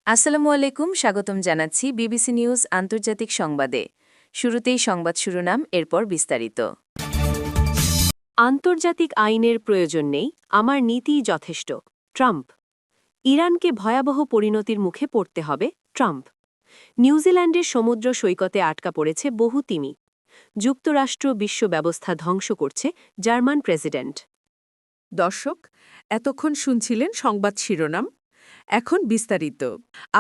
আসসালামু আলাইকুম, স্বাগতম জানাচ্ছি বিবিসি নিউজ আন্তর্জাতিক সংবাদে। শুরুতেই সংবাদ শিরোনাম, এরপর বিস্তারিত। আন্তর্জাতিক আইনের প্রয়োজন নেই, আমার নীতিই যথেষ্ট, ট্রাম্প। ইরানকে ভয়াবহ পরিণতির মুখে পড়তে হবে, ট্রাম্প। নিউজিল্যান্ডের সমুদ্র সৈকতে আটকা পড়েছে বহু তিমি। যুক্তরাষ্ট্র বিশ্ব ব্যবস্থা ধ্বংস করছে, জার্মান প্রেসিডেন্ট। দর্শক, এতক্ষণ শুনছিলেন সংবাদ শিরোনাম। এখন বিস্তারিত।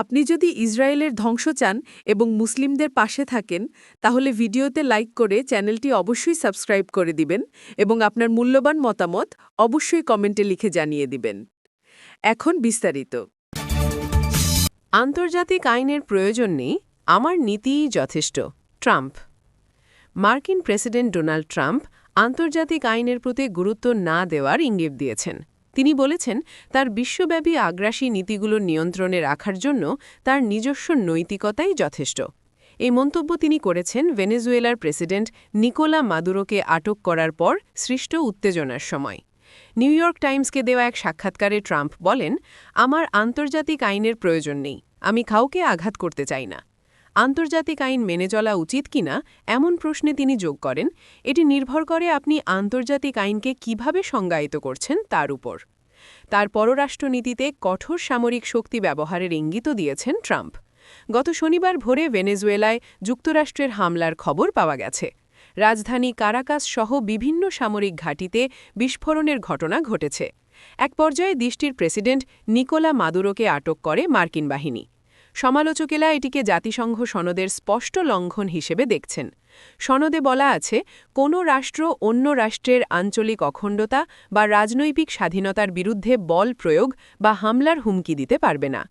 আপনি যদি ইসরায়েলের ধ্বংস চান এবং মুসলিমদের পাশে থাকেন, তাহলে ভিডিওতে লাইক করে চ্যানেলটি অবশ্যই সাবস্ক্রাইব করে দিবেন এবং আপনার মূল্যবান মতামত অবশ্যই কমেন্টে লিখে জানিয়ে দিবেন। এখন বিস্তারিত। আন্তর্জাতিক আইনের প্রয়োজন নেই, আমার নীতিই যথেষ্ট, ট্রাম্প। মার্কিন প্রেসিডেন্ট ডোনাল্ড ট্রাম্প আন্তর্জাতিক আইনের প্রতি গুরুত্ব না দেওয়ার ইঙ্গিত দিয়েছেন। তিনি বলেছেন, তার বিশ্বব্যাপী আগ্রাসী নীতিগুলো নিয়ন্ত্রণে রাখার জন্য তার নিজস্ব নৈতিকতাই যথেষ্ট। এই মন্তব্য তিনি করেছেন ভেনেজুয়েলার প্রেসিডেন্ট নিকোলা মাদুরোকে আটক করার পর সৃষ্ট উত্তেজনার সময়। নিউ ইয়র্ক টাইমসকে দেওয়া এক সাক্ষাৎকারে ট্রাম্প বলেন, আমার আন্তর্জাতিক আইনের প্রয়োজন নেই, আমি কাউকে আঘাত করতে চাই না। আন্তর্জাতিক আইন মেনে চলা উচিত কিনা এমন প্রশ্নে তিনি যোগ করেন, এটি নির্ভর করে আপনি আন্তর্জাতিক আইনকে কিভাবে সংজ্ঞায়িত করছেন তার উপর। তার পররাষ্ট্রনীতিতে কঠোর সামরিক শক্তি ব্যবহারের ইঙ্গিতও দিয়েছেন ট্রাম্প। গত শনিবার ভোরে ভেনেজুয়েলায় যুক্তরাষ্ট্রের হামলার খবর পাওয়া গেছে। রাজধানী কারাকাস সহ বিভিন্ন সামরিক ঘাঁটিতে বিস্ফোরণের ঘটনা ঘটেছে। এক পর্যায়ে দেশটির প্রেসিডেন্ট নিকোলা মাদুরোকে আটক করে মার্কিন বাহিনী। সমালোচকেরা এটিকে জাতিসংঘ সনদের স্পষ্ট লঙ্ঘন হিসেবে দেখছেন। সনদে বলা আছে, কোনো রাষ্ট্র অন্য রাষ্ট্রের আঞ্চলিক অখণ্ডতা বা রাজনৈতিক স্বাধীনতার বিরুদ্ধে বল প্রয়োগ বা হামলার হুমকি দিতে পারবে না।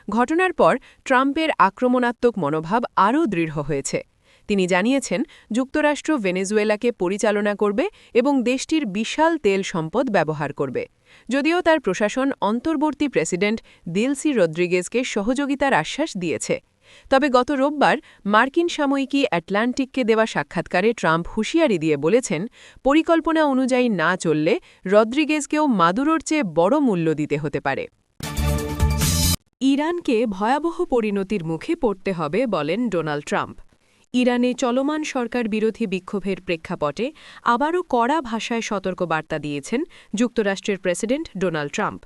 ঘটনার পর ট্রাম্পের আক্রমণাত্মক মনোভাব আরও দৃঢ় হয়েছে। তিনি জানিয়েছেন, যুক্তরাষ্ট্র ভেনেজুয়েলাকে পরিচালনা করবে এবং দেশটির বিশাল তেল সম্পদ ব্যবহার করবে। যদিও তার প্রশাসন অন্তর্বর্তী প্রেসিডেন্ট দিলসি রদ্রিগেজকে সহযোগিতার আশ্বাস দিয়েছে। তবে গত রোববার মার্কিন সাময়িকী অ্যাটলান্টিককে দেওয়া সাক্ষাৎকারে ট্রাম্প হুঁশিয়ারি দিয়ে বলেছেন, পরিকল্পনা অনুযায়ী না চললে রদ্রিগেজকেও মাদুরোর চেয়ে বড় মূল্য দিতে হতে পারে। ইরানকে ভয়াবহ পরিণতির মুখে পড়তে হবে, বলেন ডোনাল্ড ট্রাম্প। ইরানে চলমান সরকার বিরোধী বিক্ষোভের প্রেক্ষাপটে আবারও কড়া ভাষায় সতর্কবার্তা দিয়েছেন যুক্তরাষ্ট্রের প্রেসিডেন্ট ডোনাল্ড ট্রাম্প।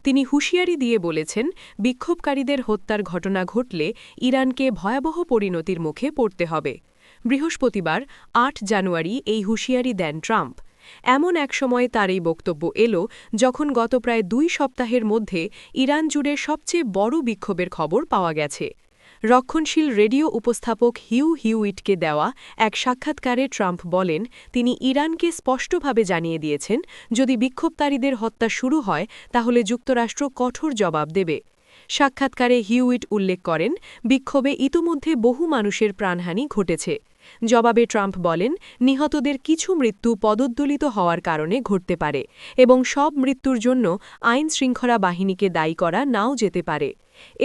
তিনি হুঁশিয়ারি দিয়ে বলেছেন, বিক্ষোভকারীদের হত্যার ঘটনা ঘটলে ইরানকে ভয়াবহ পরিণতির মুখে পড়তে হবে। বৃহস্পতিবার ৮ জানুয়ারি এই হুঁশিয়ারি দেন ট্রাম্প। এমন এক সময়ে তার এই বক্তব্য এলো যখন গত প্রায় ২ সপ্তাহের মধ্যে ইরান জুড়ে সবচেয়ে বড় বিক্ষোভের খবর পাওয়া গেছে। রক্ষণশীল রেডিও উপস্থাপক হিউ হিউইটকে দেওয়া এক সাক্ষাৎকারে ট্রাম্প বলেন, তিনি ইরানকে স্পষ্টভাবে জানিয়ে দিয়েছেন, যদি বিক্ষোভকারীদের হত্যা শুরু হয় তাহলে যুক্তরাষ্ট্র কঠোর জবাব দেবে। সাক্ষাৎকারে হিউইট উল্লেখ করেন, বিক্ষোভে ইতোমধ্যে বহু মানুষের প্রাণহানি ঘটেছে। জবাবে ট্রাম্প বলেন, নিহতদের কিছু মৃত্যু পদোদ্দলিত হওয়ার কারণে ঘটতে পারে এবং সব মৃত্যুর জন্য আইন শৃঙ্খলা বাহিনীকে দায়ী করা নাও যেতে পারে।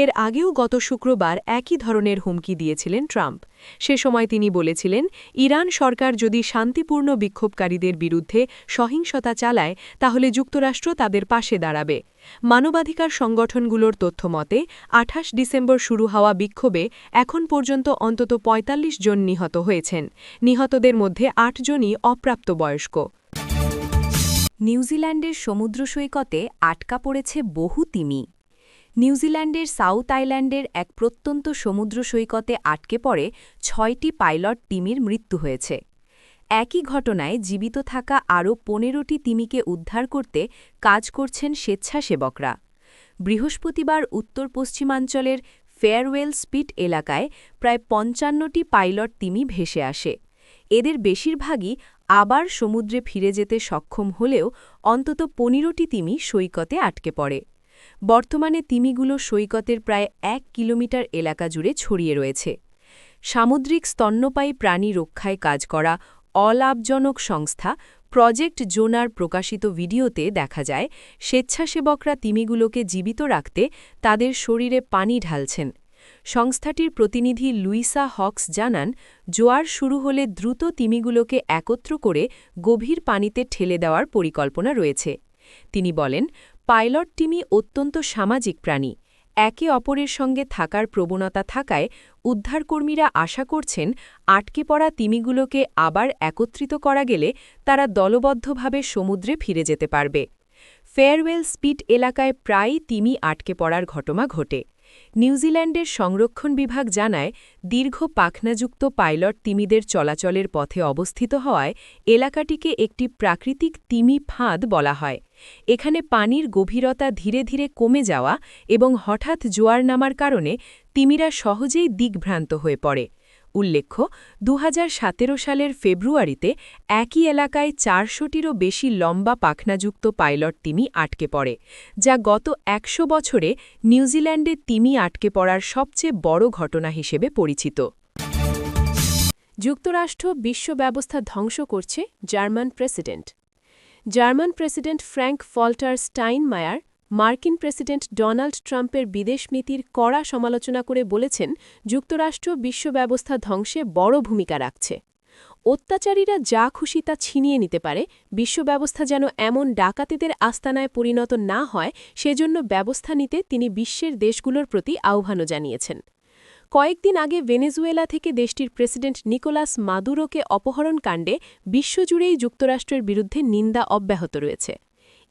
এর আগেও গত শুক্রবার একই ধরনের হুমকি দিয়েছিলেন ট্রাম্প। সে সময় তিনি বলেছিলেন, ইরান সরকার যদি শান্তিপূর্ণ বিক্ষোভকারীদের বিরুদ্ধে সহিংসতা চালায় তাহলে যুক্তরাষ্ট্র তাদের পাশে দাঁড়াবে। মানবাধিকার সংগঠনগুলোর তথ্যমতে ২৮ ডিসেম্বর শুরু হওয়া বিক্ষোভে এখন পর্যন্ত অন্তত ৪৫ জন নিহত হয়েছেন। নিহতদের মধ্যে ৮ জনই অপ্রাপ্তবয়স্ক। নিউজিল্যান্ডের সমুদ্র সৈকতে আটকা পড়েছে বহু তিমি। নিউজিল্যান্ডের সাউথ আইল্যান্ডের এক প্রত্যন্ত সমুদ্র সৈকতে আটকে পড়ে ৬টি পাইলট তিমির মৃত্যু হয়েছে। একই ঘটনায় জীবিত থাকা আরও ১৫টি তিমিকে উদ্ধার করতে কাজ করছেন স্বেচ্ছাসেবকরা। বৃহস্পতিবার উত্তর পশ্চিমাঞ্চলের ফেয়ারওয়েল স্পিট এলাকায় প্রায় ৫৫টি পাইলট তিমি ভেসে আসে। এদের বেশিরভাগই আবার সমুদ্রে ফিরে যেতে সক্ষম হলেও অন্তত ১৫টি তিমি সৈকতে আটকে পড়ে। বর্তমানে তিমিগুলো সৈকতের প্রায় ১ কিলোমিটার এলাকা জুড়ে ছড়িয়ে রয়েছে। সামুদ্রিক স্তন্যপায়ী প্রাণী রক্ষায় কাজ করা অলাভজনক সংস্থা প্রজেক্ট জোনার প্রকাশিত ভিডিওতে দেখা যায়, স্বেচ্ছাসেবকরা তিমিগুলোকে জীবিত রাখতে তাদের শরীরে পানি ঢালছেন। সংস্থাটির প্রতিনিধি লুইসা হক্স জানান, জোয়ার শুরু হলে দ্রুত তিমিগুলোকে একত্র করে গভীর পানিতে ঠেলে দেওয়ার পরিকল্পনা রয়েছে। তিনি বলেন, পাইলট তিমি অত্যন্ত সামাজিক প্রাণী। একে অপরের সঙ্গে থাকার প্রবণতা থাকায় উদ্ধারকর্মীরা আশা করছেন আটকে পড়া তিমিগুলোকে আবার একত্রিত করা গেলে তারা দলবদ্ধভাবে সমুদ্রে ফিরে যেতে পারবে। ফেয়ারওয়েল স্পিট এলাকায় প্রায়ই তিমি আটকে পড়ার ঘটনা ঘটে। নিউজিল্যান্ডের সংরক্ষণ বিভাগ জানায়, দীর্ঘ পাখনাযুক্ত পাইলট তিমিদের চলাচলের পথে অবস্থিত হওয়ায় এলাকাটিকে একটি প্রাকৃতিক তিমি ফাঁদ বলা হয়। এখানে পানির গভীরতা ধীরে ধীরে কমে যাওয়া এবং হঠাৎ জোয়ার নামার কারণে তিমিরা সহজেই দিকভ্রান্ত হয়ে পড়ে। উল্লেখ্য, 2017 সালের ফেব্রুয়ারিতে একই এলাকায় 400টিরও বেশি লম্বা পাখনাযুক্ত পাইলট তিমি আটকে পড়ে, যা গত 100 বছরে নিউজিল্যান্ডে তিমি আটকে পড়ার সবচেয়ে বড় ঘটনা হিসেবে পরিচিত। যুক্তরাষ্ট্র বিশ্ব ব্যবস্থা ধ্বংস করছে, German president. German president Frank Walter Steinmeier মার্কিন প্রেসিডেন্ট ডোনাল্ড ট্রাম্পের বিদেশনীতির কড়া সমালোচনা করে বলেছেন, যুক্তরাষ্ট্র বিশ্ব ব্যবস্থা ধ্বংসে বড় ভূমিকা রাখছে। অত্যাচারীরা যা খুশি তা ছিনিয়ে নিতে পারে, বিশ্ব ব্যবস্থা যেন এমন ডাকাতিদের আস্তানায় পরিণত না হয় সেজন্য ব্যবস্থা নিতে তিনি বিশ্বের দেশগুলোর প্রতি আহ্বানও জানিয়েছেন। কয়েকদিন আগে ভেনেজুয়েলা থেকে দেশটির প্রেসিডেন্ট নিকোলাস মাদুরোকে অপহরণকাণ্ডে বিশ্বজুড়েই যুক্তরাষ্ট্রের বিরুদ্ধে নিন্দা অব্যাহত রয়েছে।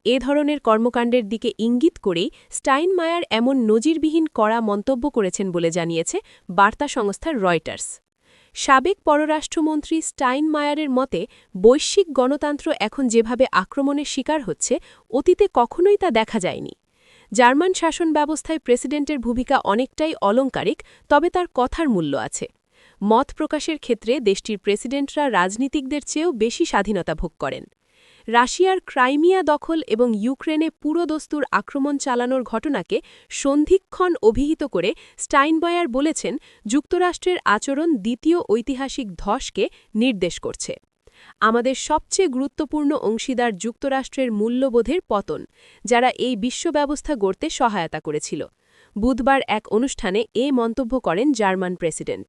এ ধরনের কর্মকাণ্ডের দিকে ইঙ্গিত করেই স্টাইনমায়ার এমন নজিরবিহীন কড়া মন্তব্য করেছেন বলে জানিয়েছে বার্তা সংস্থা রয়টার্স। সাবেক পররাষ্ট্রমন্ত্রী স্টাইনমায়ারের মতে, বৈশ্বিক গণতন্ত্র এখন যেভাবে আক্রমণের শিকার হচ্ছে, অতীতে কখনোই তা দেখা যায়নি। জার্মান শাসন ব্যবস্থায় প্রেসিডেন্টের ভূমিকা অনেকটাই অলংকারিক, তবে তার কথার মূল্য আছে। মত প্রকাশের ক্ষেত্রে দেশটির প্রেসিডেন্টরা রাজনীতিকদের চেয়েও বেশি স্বাধীনতা ভোগ করেন। রাশিয়ার ক্রাইমিয়া দখল এবং ইউক্রেনে পুরোদস্তুর আক্রমণ চালানোর ঘটনাকে সন্ধিক্ষণ অভিহিত করে স্টাইনমায়ার বলেছেন, যুক্তরাষ্ট্রের আচরণ দ্বিতীয় ঐতিহাসিক ধসকে নির্দেশ করছে। আমাদের সবচেয়ে গুরুত্বপূর্ণ অংশীদার যুক্তরাষ্ট্রের মূল্যবোধের পতন, যারা এই বিশ্ব ব্যবস্থা গড়তে সহায়তা করেছিল। বুধবার এক অনুষ্ঠানে এ মন্তব্য করেন জার্মান প্রেসিডেন্ট।